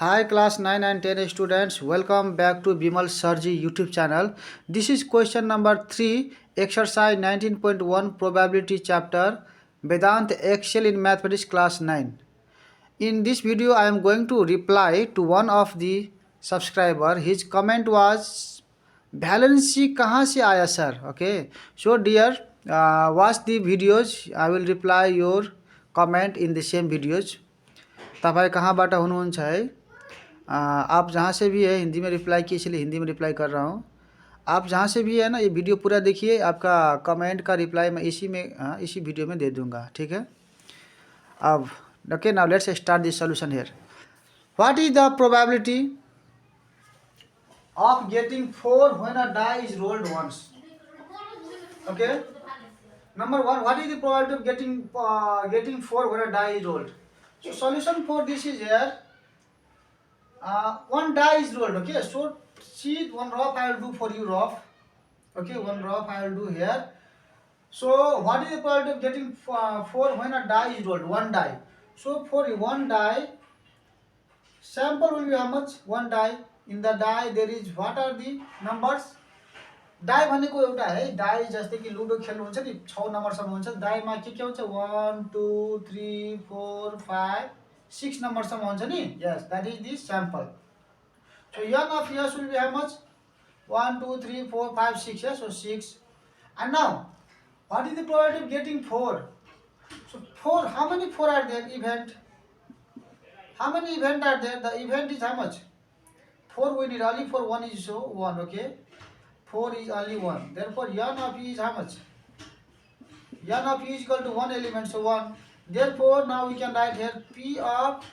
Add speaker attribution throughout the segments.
Speaker 1: Hi class 9 and 10 students, welcome back to Bimal Sarji YouTube channel. This is question number 3, exercise 19.1 probability chapter, Vedant Excel in Mathematics class 9. In this video, I am going to reply to one of the subscriber. His comment was, "Valency कहाँ से आया sir?" Okay, so dear, watch the videos. I will reply your comment in the same videos. तपाईँ कहाँबाट हुनुहुन्छ है? आप जहाँ से भी है हिंदी में रिप्लाई किए, इसलिए हिंदी में रिप्लाई कर रहा हूँ। आप जहाँ से भी है ना, ये वीडियो पूरा देखिए, आपका कमेंट का रिप्लाई मैं इसी वीडियो में दे दूँगा, ठीक है। अब okay, now let's start this solution here. What is the probability of getting 4 when a die is rolled once? Okay, number 1, what is the probability of getting 4 when a die is rolled? So solution for this is here. One die is rolled. Okay, so see, one rough I will do for you, rough. Okay, one rough I will do here. So what is the probability of getting 4 when a die is rolled? One die. So for one die, sample will be how much? One die. In the die there is, what are the numbers? Die भनेको एउटा है, die जस्तै कि ludo खेल्नुहुन्छ नि 6 नम्बरसम्म हुन्छ, डाईमा के हुन्छ 1 2 3 4 5 6 नम्बरसम्म हुन्छ नि. Yes, that is the sample. So n of s will be how much? 1 2 3 4 5 6. Yes, so 6. And now what is the probability of getting 4? So 4, how many 4 are there? Event, how many event are there? The event is how much? 4 we need, only for 1 is so 1. Okay, 4 is only 1. Therefore n of e is how much? n of e is equal to 1 element, so 1. Therefore now we can write here p of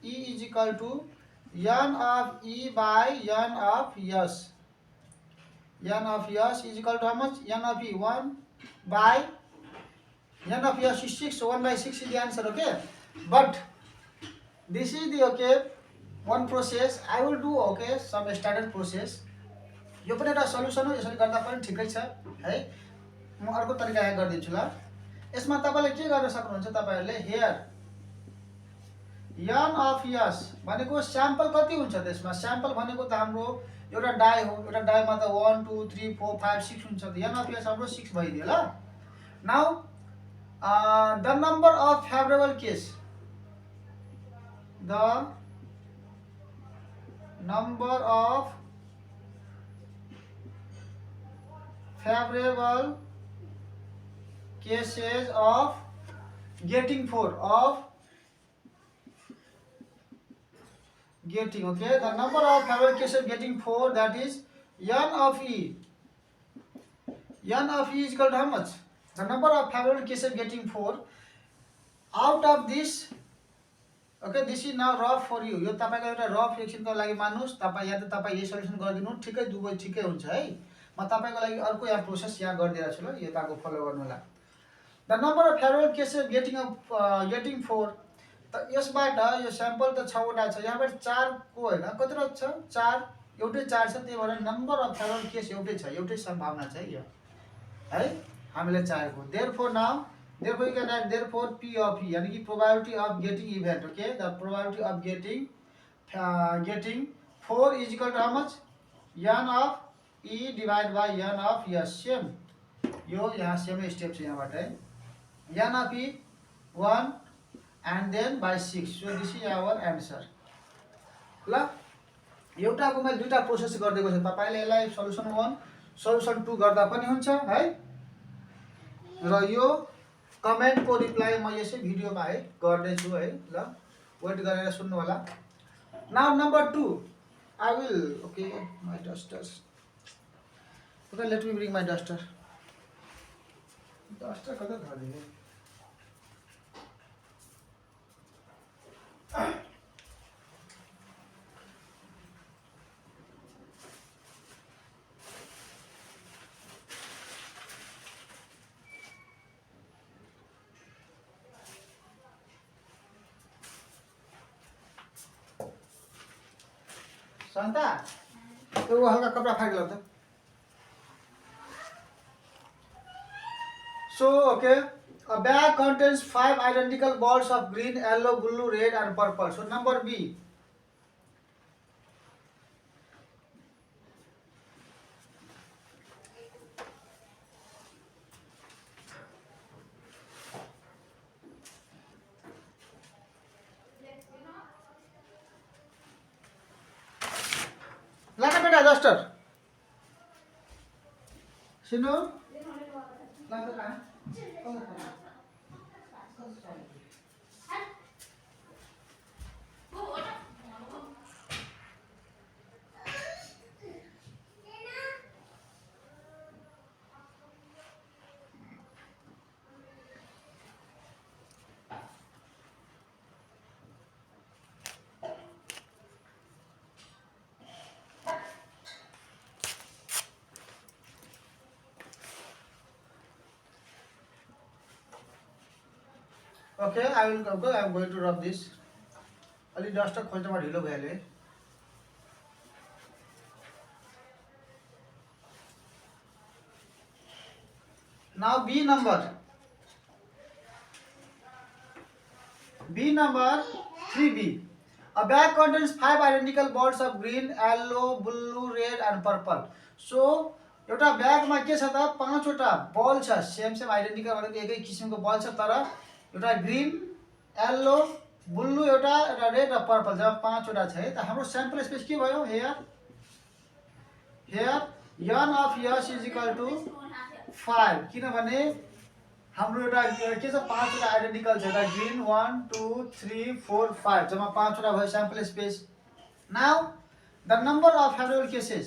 Speaker 1: e is equal to n of e by n of s. n of s is equal to how much? n of e 1 by n of s is 6, so 1 by 6 is the answer. Okay, but this is the one process I will do. Okay, some standard process. यो पनि एउटा solution हो, यसरी गर्दा पनि ठिकै छ है. म अर्को तरिका यहाँ गरिदिन्छु ल. यसमा तपाईले के गर्न सक्नुहुन्छ, तपाईहरुले हियर n of s भनेको स्याम्पल कति हुन्छ त्यसमा? स्याम्पल भनेको त हाम्रो एउटा डाई हो, एउटा डाईमा त 1 2 3 4 5 6 हुन्छ, त n of s हाम्रो 6 भइदियो ल. Now the number of favourable case, the number of favorable cases of getting 4, of getting, okay, the number of favorable cases of getting 4, that is n of e. n of e is equal to how much? The number of favorable cases of getting 4. Out of this, okay, this is now rough for you. यो तपाईको एउटा rough एकछिनको लागि मान्नुस्, तपाई या त तपाई यही solution गरिदिनु, ठिकै दुवै ठिकै हुन्छ है. म तपाईको लागि अर्को यहाँ प्रोसेस यहाँ गरिदिरा छु ल, यो ताको फलो गर्नु होला. The number of favourable cases getting 4, त यसबाट यो स्याम्पल त 6 वटा छ, यहाँबाट 4 को हैन, कतिवटा छ? 4, एउटै 4 छ, त्यही भएर नम्बर अफ फेभरेबल केस एउटै छ, एउटै सम्भावना छ यो है हामीले चाहेको. Therefore now, therefore you can write therefore p of e, यानी कि probability of getting event. Okay, the probability of getting 4 is equal to how much? n of e divided by n of s. Same यो यहाँ same step छ यहाँबाट है. n of e 1 and then by 6. so this is our answer. ल, एउटाको मैले दुईटा process गर्दिएको छु, तपाईले यसलाई सल्युसन 1 सल्युसन 2 गर्दा पनि हुन्छ है. र यो कमेन्ट को रिप्लाई म यसै भिडियोमा है गर्दै छु है. ल, वेट गरेर सुन्नु होला. Now number 2 I will, okay, my dusters. Okay, let me bring my duster. Duster कता धरिदिने? शान्ता, वो हल्का कपड़ा फाड़ लो तो. So okay, a bag contains 5 identical balls of green, yellow, blue, red and purple. So number B, लाना बेटा duster सुनो लाना कहाँ Okay, I will go. I am going to rub this. Ali duster खोलते में ढीलो भैले. Now B number. B number 3B. A bag contains 5 identical balls of green, yellow, blue, red and purple. So एउटा bag में के छ त 5 वटा बल छ सेम आइडेन्टिकल भनेको एकै किसिमको बल छ तर एउटा ग्रीन येलो ब्लू एउटा रेड र पर्पल जब 5 वटा छ है त हाम्रो सैंपल स्पेस के भयो here n of s is equal to 5 किनभने हाम्रो एउटा के छ 5 वटा आइडेन्टिकल छ एउटा ग्रीन 1 2 3 4 5 जम्मा 5 वटा भयो sample space now the number of favourable cases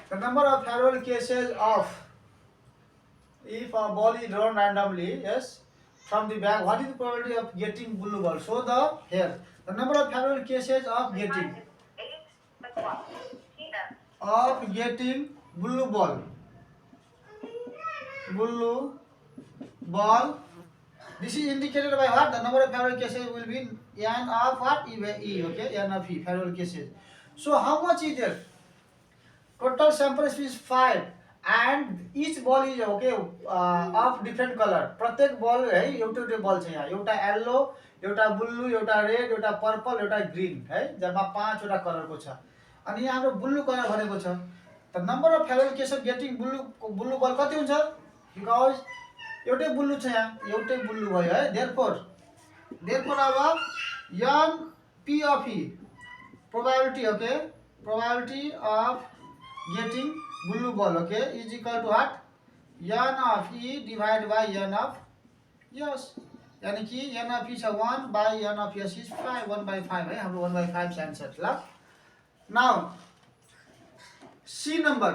Speaker 1: the number of favorable cases of if a ball is drawn randomly yes from the bag what is the probability of getting blue ball so the number of favorable cases of getting blue ball this is indicated by what the number of favorable cases will be n of what e okay n of e favorable cases so how much is there total sample space 5 and each ball is okay of different color प्रत्येक बल है एउटा बल छ यहाँ एउटा yellow एउटा blue एउटा रेड एउटा पर्पल एउटा ग्रीन है जम्मा 5 वटा कलरको छ अनि यहाँ हाम्रो ब्लू कलर भनेको छ त number of favourable case of getting blue बल कति हुन्छ बिकज एउटै ब्लू छ यहाँ एउटै ब्लू भयो है देयरफोर अब n p of e probability of getting blue ball okay is equal to what n of e divided by n of s यानी कि n of e छ 1 by n of s is 5 1 by 5 है हाम्रो 1 by 5 से answer ल now C number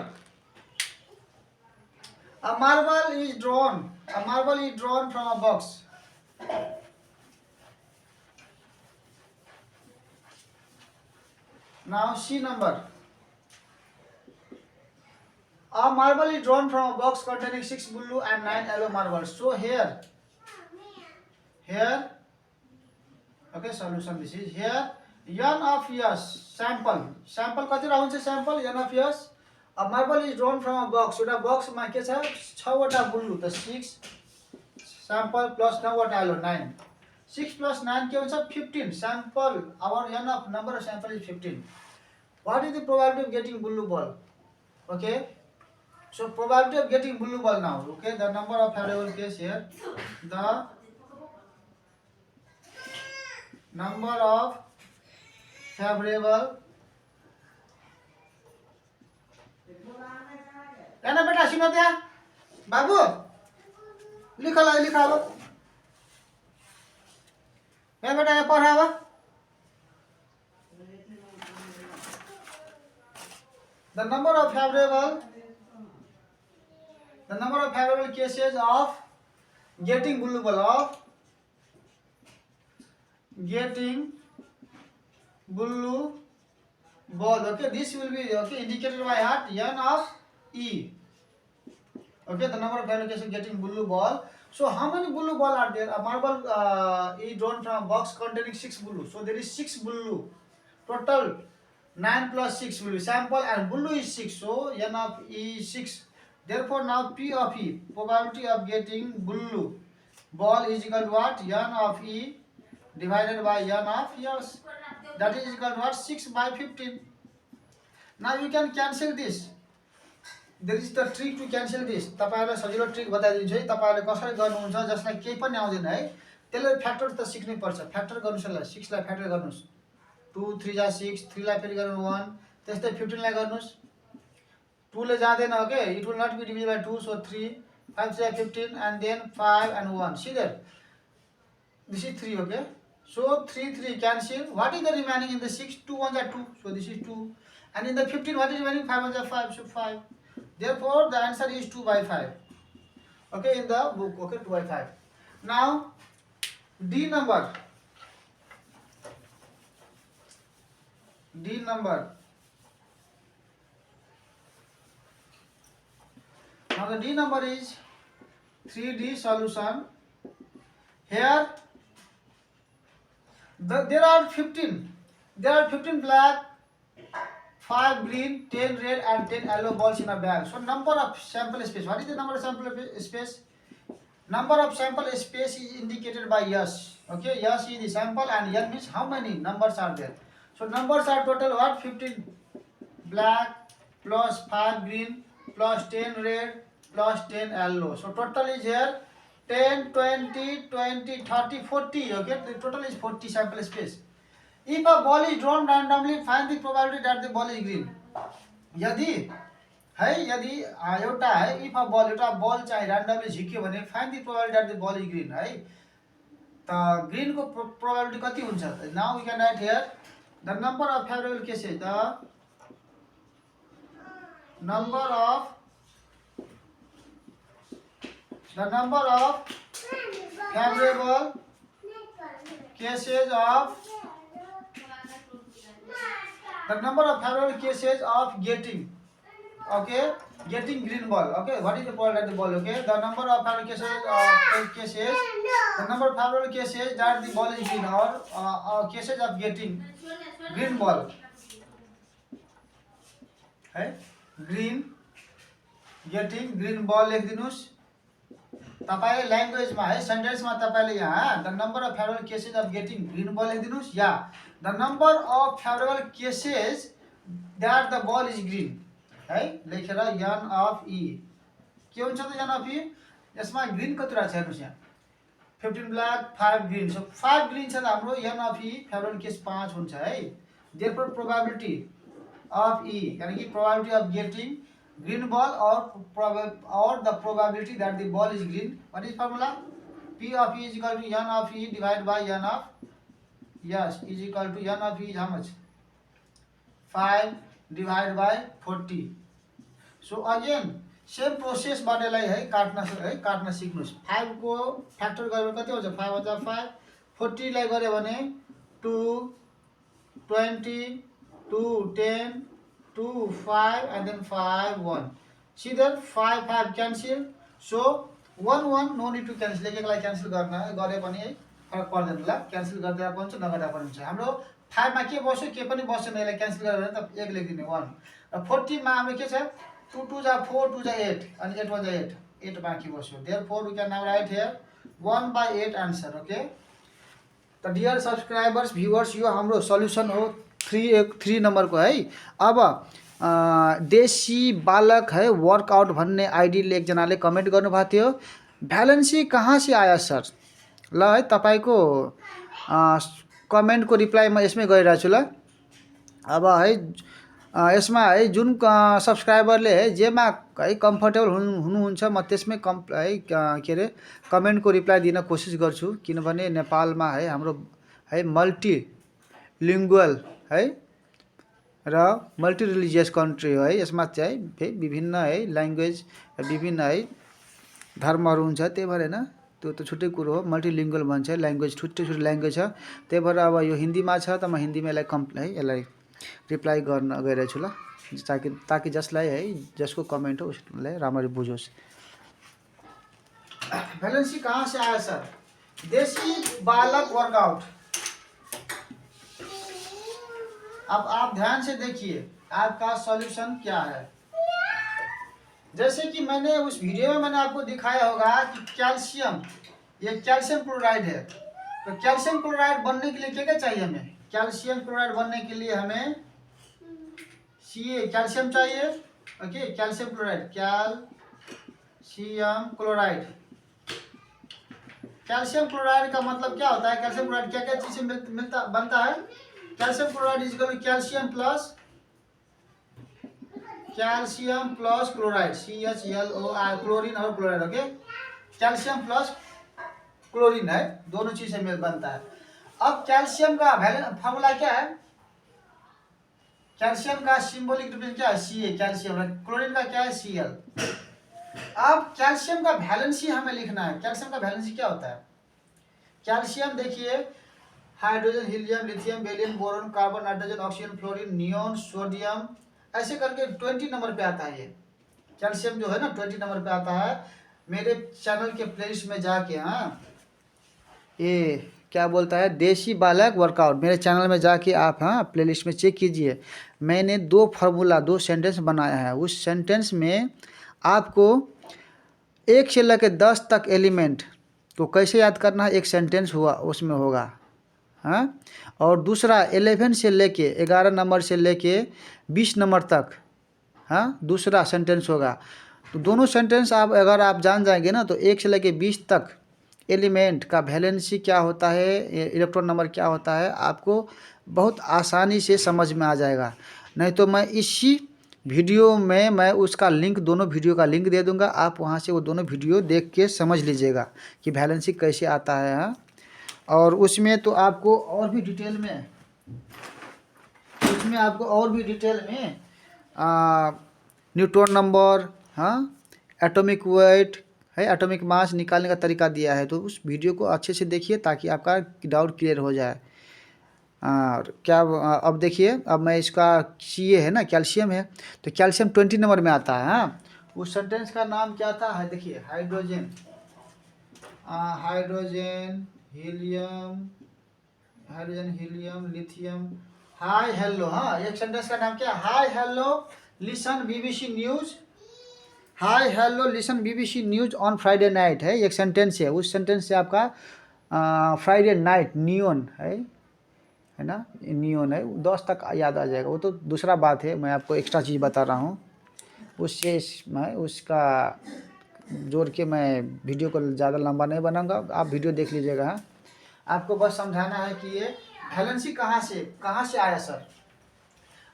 Speaker 1: a marble is drawn from a box now C number a marble is drawn from a box containing 6 blue and 9 yellow marbles. So here, okay, solution this is here. N of s sample कति रहन्छ sample n of s. A marble is drawn from a box. एउटा box मा के छ 6 वटा blue त 6 sample plus 9 वटा yellow 9. 6 plus 9 के हुन्छ 15 sample. Our n of number of sample is 15. What is the probability of getting blue ball? Okay. So probability of getting blue ball now. Okay, the number of favorable case here. The number of favorable. क्या ना बेटा सुनो क्या? बाबू लिखा लो. क्या बेटा ये पढ़ा हुआ? The number of favorable cases of getting blue ball okay this will be okay indicated by what n of e okay the number of favorable cases of getting blue ball so how many blue ball are there a marble is drawn from a box containing 6 blue so there is 6 blue total 9 plus 6 will be sample and blue is 6 so n of e is 6 therefore now p of e probability of getting blue ball is equal to what n of e divided by n of years. That is equal to what? 6 by 15. Now you can cancel this. There is the trick to cancel this. तपाईहरुलाई सजिलो trick बताइदिन्छु है। तपाईहरुले कसरी गर्नुहुन्छ जसलाई केही पनि आउँदैन है, त्यसले फ्याक्टर त सिक्नै पर्छ। फ्याक्टर गर्नुस् ल, 6 लाई फ्याक्टर गर्नुस्, 2 3 जा 6, 3 लाई फेरि गर्नु 1, त्यस्तै 15 लाई गर्नुस्। 2 ले जाँदैन, okay, it will not be divided by 2, so 3, 5 जा 15 and then 5 and 1. See there, this is 3, okay, so 3 3 cancel. What is the remaining in the 6? 2 1 are 2, so this is 2, and in the 15 what is remaining? 5 1 are 5, so 5. Therefore the answer is 2 by 5, okay, in the book, okay, 2 by 5. Now D number, now the D number is 3D solution. Here there are 15 black, 5 green, 10 red and 10 yellow balls in a bag. So number of sample space, what is the number of sample space? Number of sample space is indicated by S, okay, S is the sample and N means how many numbers are there. So numbers are total what? 15 black plus 5 green plus 10 red plus 10 yellow. So total is here 10, 20, 20, 30, 40, okay, the total is 40 sample space. If a ball is drawn randomly, find the probability that the ball is green. यदि एउटा है, if a ball, एउटा बल चाहिँ randomly झिक्यो भने find the probability that the ball is green है, त green को probability कति हुन्छ? Now we can write here the number of favorable cases, the number of favorable cases of getting, okay, getting green ball, okay, what is the probability of the ball, okay, the number of favorable cases that the ball is green, or cases of getting green ball है, green getting green ball लेखिदिनुस्। तपाईले ल्याङ्ग्वेजमा है, सेन्टेन्समा तपाईले यहाँ the number of favorable cases of getting green ball लेखिदिनुस्, या the number of favorable cases that the ball is green है, लेखेर n of e के हुन्छ त n of e, यसमा ग्रीन कतिवटा छ हेर्नुस् यहाँ, 15 black 5 green, so 5 green छ त हाम्रो n of e favorable case 5 हुन्छ है। therefore probability of e यानी कि probability of getting green ball or the probability that the ball is green, what is formula? P of e is equal to n of e divided by n of yes is equal to n of e is how much? 5 divided by 40. So again same process बाटैलाई है काट्न सिक्नुस्। 5 को factor गरेर कति हुन्छ? 5 * 5, 40 लाई गरे भने 2 20 2 10 2 5 and then 5 1. See there 5 5 cancel. So 1 1 no need to cancel, एकलाई cancel गरे पनि है फरक पर्दैन ल, क्यान्सल गर्दा पनि हुन्छ नगर्दा पनि हुन्छ। हाम्रो 5 मा के बस्यो? के पनि बस्दैन, यसलाई क्यान्सल गरे भने त 1 लेखिदिने 1। र 40 मा हाम्रो के छ? 2 2 जा 4 2 जा 8 अनि 8 1 जा 8 बाँकी बस्यो। therefore we can now write here 1 by 8 answer, okay। त डियर सब्सक्राइबर्स भ्युअर्स, यो हाम्रो सल्युसन हो 3 नम्बर को है। अब देशी बालक है वर्कआउट भन्ने आइडीले एकजनाले कमेन्ट गर्नुभएको थियो, भ्यालेन्सी कहाँ से आया सर? ल है तपाईको कमेन्टको रिप्लाई म यसमै गरिरहेको छु ल। अब है यसमा है जुन सब्सक्राइबरले है जेमा है कम्फर्टेबल हुनुहुन्छ म त्यसमै के रे कमेन्टको रिप्लाई दिन कोसिस गर्छु, किनभने नेपालमा है हाम्रो है मल्टी लिङ्गुअल है र मल्टी रिलिजियस कन्ट्री हो है। यसमा चाहिँ विभिन्न है ल्याङ्ग्वेज विभिन्न है धर्महरू हुन्छ, त्यही भएर हैन त्यो त छुट्टै कुरो हो। मल्टिलिङ्गुअल भन्छ ल्याङ्ग्वेज, छुट्टै ल्याङ्ग्वेज छ, त्यही भएर अब यो हिन्दीमा छ त म हिन्दीमा यसलाई रिप्लाई गर्न गइरहेको छु ल, ताकि जसलाई है जसको कमेन्ट हो उसलाई राम्ररी बुझोस्। भ्यालेन्सी कहाँ से आया सर? देशी बालक वर्कआउट। अब आप ध्यान से देखिए आपका सॉल्यूशन क्या है। जैसे कि मैंने उस वीडियो में मैंने आपको दिखाया होगा कि कैल्शियम, ये कैल्शियम क्लोराइड है, तो कैल्शियम क्लोराइड बनने के लिए क्या क्या चाहिए हमें? कैल्शियम क्लोराइड बनने के लिए हमें कैल्शियम चाहिए। Okay, calcium chloride, calcium chloride. Calcium chloride का मतलब क्या होता है? कैल्शियम क्लोराइड क्या क्या चीज से मिलता बनता है? Calcium chloride is equal to calcium plus chloride, CHLO, chlorine और chloride. Okay, calcium plus chlorine है, दोनों चीज से मिल बनता है। अब कैल्शियम का फॉर्मूला क्या है? कैल्शियम का सिंबॉलिक रिप्रेजेंट क्या है? Ca, calcium. क्लोरीन का क्या है? Cl। अब कैल्शियम का वैलेंसी हमें लिखना है। कैल्शियम का वैलेंसी क्या होता है? कैल्शियम देखिए, hydrogen, helium, lithium, barium, boron, carbon, nitrogen, oxygen, fluorine, neon, sodium, ऐसे करके 20 नंबर पे आता है। ये कैल्शियम जो है ना 20 नंबर पे आता है। मेरे चैनल के प्लेलिस्ट में जाके, हाँ, ये क्या बोलता है, देसी बालक वर्कआउट, मेरे चैनल में जाके आप, हाँ, प्लेलिस्ट में चेक कीजिए। मैंने 2 फार्मूला 2 सेंटेंस बनाया है। उस सेंटेंस में आपको 1 से लेकर 10 तक एलिमेंट को कैसे याद करना है, एक सेंटेंस हुआ उसमें होगा, हाँ। और दूसरा 11 से लेके 11 नंबर से लेके 20 नंबर तक, हाँ, दूसरा सेंटेंस होगा। तो दोनों सेंटेंस आप अगर आप जान जाएंगे ना, तो 1 से लेके 20 तक एलिमेंट का वैलेंसी क्या होता है, इलेक्ट्रॉन नंबर क्या होता है, आपको बहुत आसानी से समझ में आ जाएगा। नहीं तो मैं इसी वीडियो में मैं उसका लिंक, दोनों वीडियो का लिंक दे दूंगा, आप वहाँ से वो दोनों वीडियो देख के समझ लीजिएगा कि वैलेंसी कैसे आता है, हाँ। और उसमें तो आपको और भी डिटेल में, उसमें आपको और भी डिटेल में न्यूट्रॉन नंबर, हाँ, एटॉमिक वेट है, एटॉमिक मास निकालने का तरीका दिया है। तो उस वीडियो को अच्छे से देखिए ताकि आपका डाउट क्लियर हो जाए। और क्या अब देखिए, अब मैं इसका Ca है ना, कैल्शियम है, तो कैल्शियम 20 नंबर में आता है, हाँ। उस सेंटेंस का नाम क्या था है? देखिए, hydrogen, helium, lithium, hi hello, हाँ। एक सेंटेंस का नाम क्या है? Hi hello listen BBC news, hi hello listen BBC news on Friday night है, एक सेंटेंस है। उस सेंटेंस से आपका फ्राइडे नाइट नियोन है ना, नियोन है, 10 तक याद आ जाएगा। वो तो दूसरा बात है, मैं आपको एक्स्ट्रा चीज़ बता रहा हूँ। उससे मैं उसका जोड़ के मैं वीडियो को ज़्यादा लंबा नहीं बनाऊंगा, आप वीडियो देख लीजिएगा, हाँ। आपको बस समझाना है कि ये वैलेंसी कहाँ से आया सर।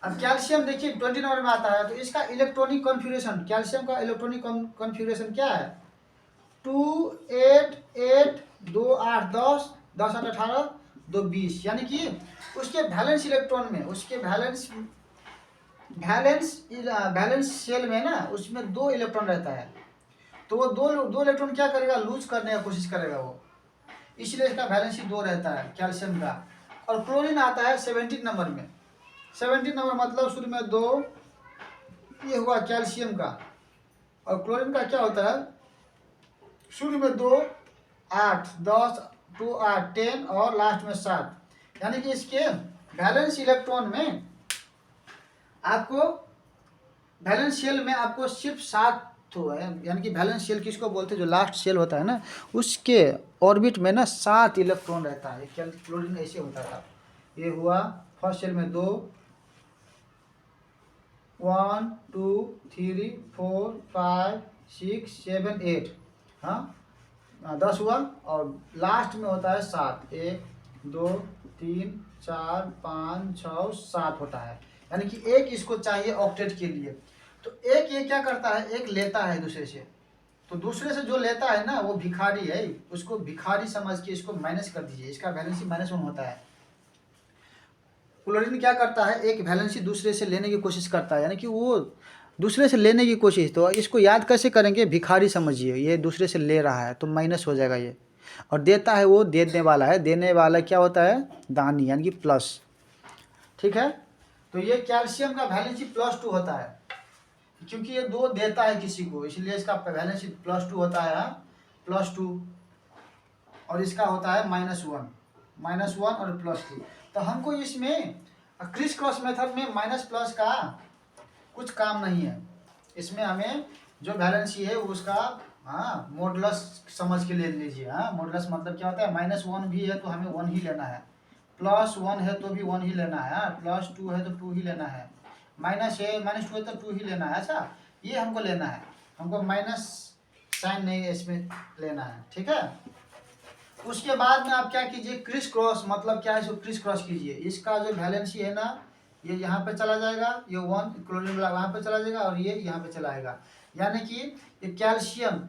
Speaker 1: अब कैल्शियम देखिए 20 नंबर में आता है, तो इसका इलेक्ट्रॉनिक कॉन्फ़िगरेशन, कैल्शियम का इलेक्ट्रॉनिक कॉन्फ़िगरेशन क्या है? 2 8 8 2 8 10 10 8 18 2 20, यानी कि उसके वैलेंस इलेक्ट्रॉन में, उसके वैलेंस शेल में ना, उसमें 2 इलेक्ट्रॉन रहता है। तो वो दो इलेक्ट्रॉन क्या करेगा? लूज करने का कोशिश करेगा वो, इसलिए इसका वैलेंसी 2 रहता है कैल्शियम का। और क्लोरीन आता है 17 नंबर में। 17 नंबर मतलब शुरू में 2, ये हुआ कैल्शियम का। और क्लोरीन का क्या होता है? शुरू में 2 8 10 2 8 10 और लास्ट में 7, यानी कि इसके वैलेंस इलेक्ट्रॉन में आपको, वैलेंस शेल में आपको सिर्फ 7 तो है, यानी कि वैलेंस शेल किसको बोलते हैं? जो लास्ट शेल होता है ना, उसके ऑर्बिट में ना 7 इलेक्ट्रॉन रहता है। क्लोरीन ऐसे होता था। ये हुआ फर्स्ट शेल में 2 1 2 3 4 5 6 7 8, हाँ, 10 हुआ। और लास्ट में होता है 7, 1 2 3 4 5 6 7 होता है, यानी कि एक इसको चाहिए ऑक्टेट के लिए। तो एक ये क्या करता है? एक लेता है दूसरे से, तो दूसरे से जो लेता है ना वो भिखारी है, उसको भिखारी समझ के इसको माइनस कर दीजिए, इसका वैलेंसी -1 होता है। क्लोरीन क्या करता है? एक वैलेंसी दूसरे से लेने की कोशिश करता है, यानी कि वो दूसरे से लेने की कोशिश। तो इसको याद कैसे करेंगे? भिखारी समझिए, ये दूसरे से ले रहा है तो माइनस हो जाएगा ये। और देता है वो देने वाला है, देने वाला क्या होता है? दानी, यानी कि प्लस। ठीक है, तो ये कैल्शियम का वैलेंसी +2 होता है, क्योंकि ये 2 देता है किसी को, इसलिए इसका वैलेंसी +2 होता है, +2। और इसका होता है -1 और +2। तो हमको इसमें क्रिस क्रॉस मेथड में माइनस प्लस का कुछ काम नहीं है। इसमें हमें जो वैलेंसी है उसका हाँ, मॉडुलस समझ के ले लीजिए। हाँ, मॉडुलस मतलब क्या होता है, -1 भी है तो हमें 1 ही लेना है, +1 है तो भी 1 ही लेना है, +2 है तो 2 ही लेना है, -2 है तो 2 ही लेना है। अच्छा, ये हमको लेना है, हमको माइनस साइन नहीं इसमें लेना है, ठीक है। उसके बाद में आप क्या कीजिए, क्रिस क्रॉस, मतलब क्या है, इसको क्रिस क्रॉस कीजिए। इसका जो वैलेंसी है ना, ये यहाँ पे चला जाएगा, ये 1 क्लोरीन वहाँ पे चला जाएगा और ये यहाँ पे चला आएगा, यानी कि ये कैल्शियम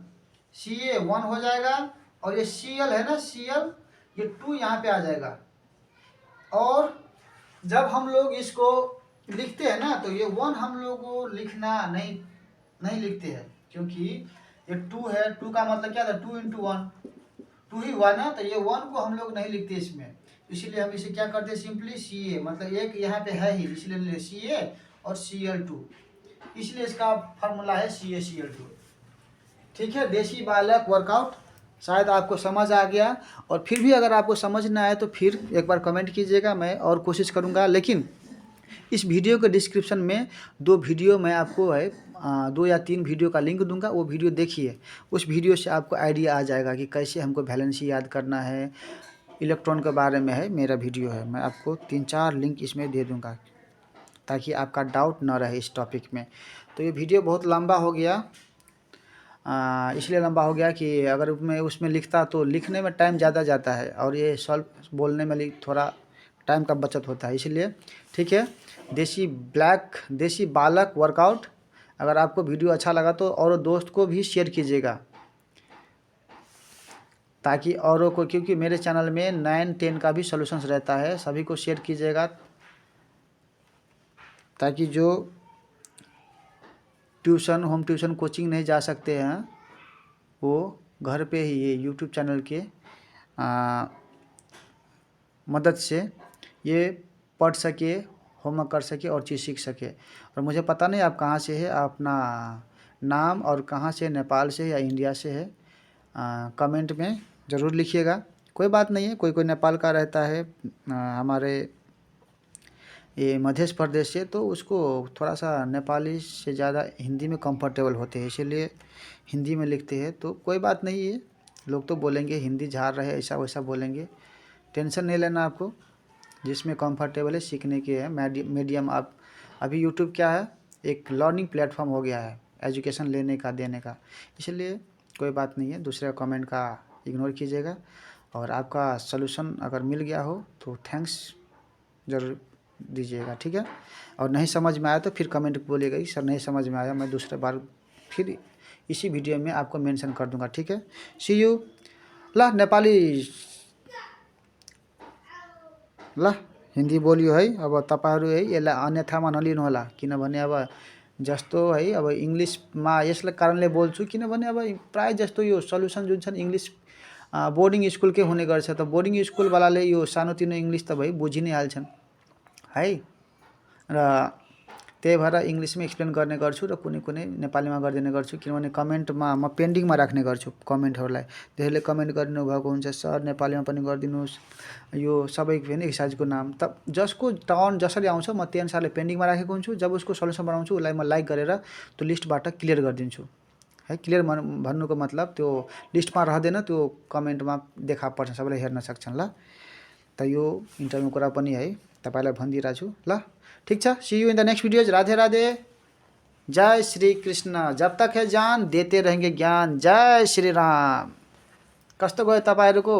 Speaker 1: Ca1 हो जाएगा और ये Cl है ना, Cl, ये 2 यहाँ पे आ जाएगा। और जब हम लोग इसको लिखते हैं ना, तो ये 1 हम लोग को लिखना नहीं लिखते हैं, क्योंकि ये 2 है, 2 का मतलब क्या था, 2 × 1, 2 ही हुआ ना, तो ये 1 को हम लोग नहीं लिखते इसमें, इसीलिए हम इसे क्या करते हैं, सिंपली Ca, मतलब एक यहाँ पे है ही, इसलिए Ca और Cl2, इसलिए इसका फार्मूला है CaCl2। ठीक है, देसी बालक वर्कआउट शायद आपको समझ आ गया, और फिर भी अगर आपको समझ ना आए तो फिर एक बार कमेंट कीजिएगा, मैं और कोशिश करूँगा। लेकिन इस वीडियो के डिस्क्रिप्शन में 2 वीडियो मैं आपको 2 या 3 वीडियो का लिंक दूंगा, वो वीडियो देखिए। उस वीडियो से आपको आइडिया आ जाएगा कि कैसे हमको वैलेंसी याद करना है, इलेक्ट्रॉन के बारे में है मेरा वीडियो है। मैं आपको 3-4 लिंक इसमें दे दूंगा ताकि आपका डाउट ना रहे इस टॉपिक में। तो ये वीडियो बहुत लंबा हो गया, इसलिए लंबा हो गया कि अगर मैं उसमें लिखता तो लिखने में टाइम ज़्यादा जाता है, और ये सॉल्व बोलने में थोड़ा टाइम का बचत होता है, इसलिए ठीक है। देसी बालक वर्कआउट, अगर आपको वीडियो अच्छा लगा तो और दोस्त को भी शेयर कीजिएगा, ताकि औरों को, क्योंकि मेरे चैनल में 9-10 का भी सॉल्यूशंस रहता है, सभी को शेयर कीजिएगा, ताकि जो होम ट्यूशन कोचिंग नहीं जा सकते हैं वो घर पे ही ये यूट्यूब चैनल के मदद से ये पढ़ सके, होमवर्क कर सके और चीज़ सीख सके। और मुझे पता नहीं आप कहाँ से है, अपना नाम और कहाँ से, नेपाल से या इंडिया से है, कमेंट में ज़रूर लिखिएगा। कोई बात नहीं है, कोई नेपाल का रहता है, हमारे ये मध्य प्रदेश से, तो उसको थोड़ा सा नेपाली से ज़्यादा हिंदी में कंफर्टेबल होते हैं, इसीलिए हिंदी में लिखते हैं। तो कोई बात नहीं है, लोग तो बोलेंगे हिंदी झाड़ रहे, ऐसा वैसा बोलेंगे, टेंशन नहीं लेना आपको, जिसमें कंफर्टेबल है सीखने के है मीडियम। आप अभी यूट्यूब क्या है, एक लर्निंग प्लेटफॉर्म हो गया है, एजुकेशन लेने का, देने का, इसलिए कोई बात नहीं है, दूसरे कमेंट का इग्नोर कीजिएगा। और आपका सलूशन अगर मिल गया हो तो थैंक्स ज़रूर दीजिएगा, ठीक है। और नहीं समझ में आया तो फिर कमेंट बोलिएगा कि सर नहीं समझ में आया, मैं दूसरे बार फिर इसी वीडियो में आपको मेंशन कर दूंगा, ठीक है। सी यू ल नेपाली ल हिंदी बोलियो है। अब तपाईहरु है यसलाई अन्यथामा नलिनुहोला, किनभने अब जस्तो है, अब इङ्ग्लिसमा यसलाई कारणले बोल्छु किनभने अब प्राय जस्तो यो सल्युसन जुन छन् इङ्ग्लिस बोर्डिङ स्कुलकै हुने गर्छ। त बोर्डिङ स्कुलवालाले यो सानोतिनो इङ्ग्लिस त भाइ बुझि नै हाल्छन् है, र त्यही भएर इङ्ग्लिसमै एक्सप्लेन गर्ने गर्छु र कुनै नेपालीमा गरिदिने गर्छु, किनभने कमेन्टमा म पेन्डिङमा राख्ने गर्छु कमेन्टहरूलाई। धेरैले कमेन्ट गरिदिनु भएको हुन्छ, सर नेपालीमा पनि गरिदिनुहोस् यो सबै फेरि एक्सर्साइजको नाम, त जसको टर्न जसरी आउँछ म त्यही अनुसारले पेन्डिङमा राखेको हुन्छु। जब उसको सल्युसन बनाउँछु उसलाई म लाइक गरेर त्यो लिस्टबाट क्लियर गरिदिन्छु है। क्लियर भन्नुको मतलब त्यो लिस्टमा रहँदैन, त्यो कमेन्टमा देखा पर्छ, सबैले हेर्न सक्छन् ल। त यो इन्टरभ्यू कुरा पनि है तपाईलाई भनिदिइरहेको छु ल। ठीक छ, see you in the next videos. Radhe Radhe, जय श्री कृष्ण। जब तक है जान देते रहेंगे ज्ञान, जय श्री राम। कस्तो गयो तपाईहरुको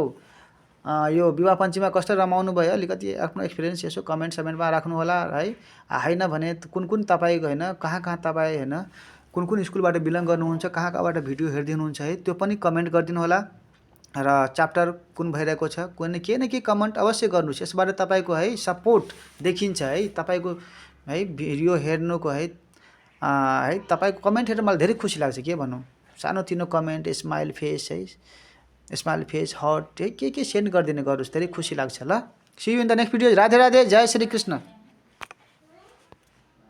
Speaker 1: यो विवाह पञ्चमीमा कस्तो रमाउनु भयो, अलिकति आफ्नो एक्सपिरियन्स यसो कमेन्ट समेन्टमा राख्नु होला है। हैन भने कुन तपाईको हैन, कहाँ तपाई हैन कुन स्कुलबाट बिलङ गर्नुहुन्छ, कहाँबाट भिडियो हेर्दै हुनुहुन्छ है, त्यो पनि कमेन्ट गरिदिनु होला। र च्याप्टर कुन भइरहेको छ, कुनै के न के कमेन्ट अवश्य गर्नुहोस्। यसबाट तपाईको है सपोर्ट देखिन्छ है, तपाईको है भिडियो हेर्नुको है तपाईको कमेन्ट हेरेर मलाई धेरै खुसी लाग्छ। के भनौँ, सानोतिनो कमेन्ट, स्माइल फेस है, स्माइल फेस, हर्ट है, के सेन्ड गरिदिने गर्नुहोस्, धेरै खुसी लाग्छ ल। See you in the next video. Radhe Radhe, जय श्री कृष्ण।